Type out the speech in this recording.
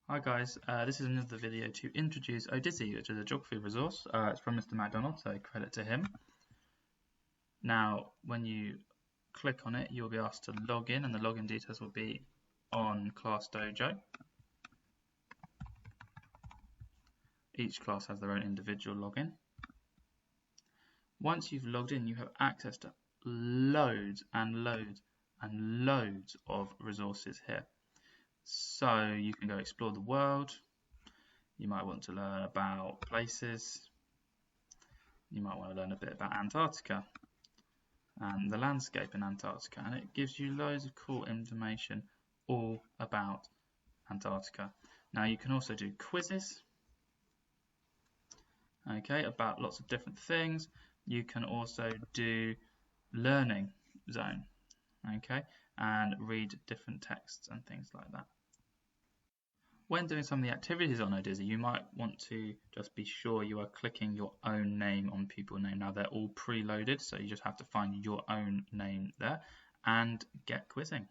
Hi guys, this is another video to introduce Oddizzi, which is a geography resource. It's from Mr. McDonald, so credit to him. Now, when you click on it, you'll be asked to log in, and the login details will be on Class Dojo. Each class has their own individual login. Once you've logged in, you have access to loads and loads and loads of resources here. So you can go explore the world. You might want to learn about places. You might want to learn a bit about Antarctica and the landscape in Antarctica, and it gives you loads of cool information all about Antarctica. Now you can also do quizzes, okay, about lots of different things. You can also do learning zone, okay, and read different texts and things like that. When doing some of the activities on Oddizzi, you might want to just be sure you are clicking your own name on people name. Now they're all preloaded, so you just have to find your own name there and get quizzing.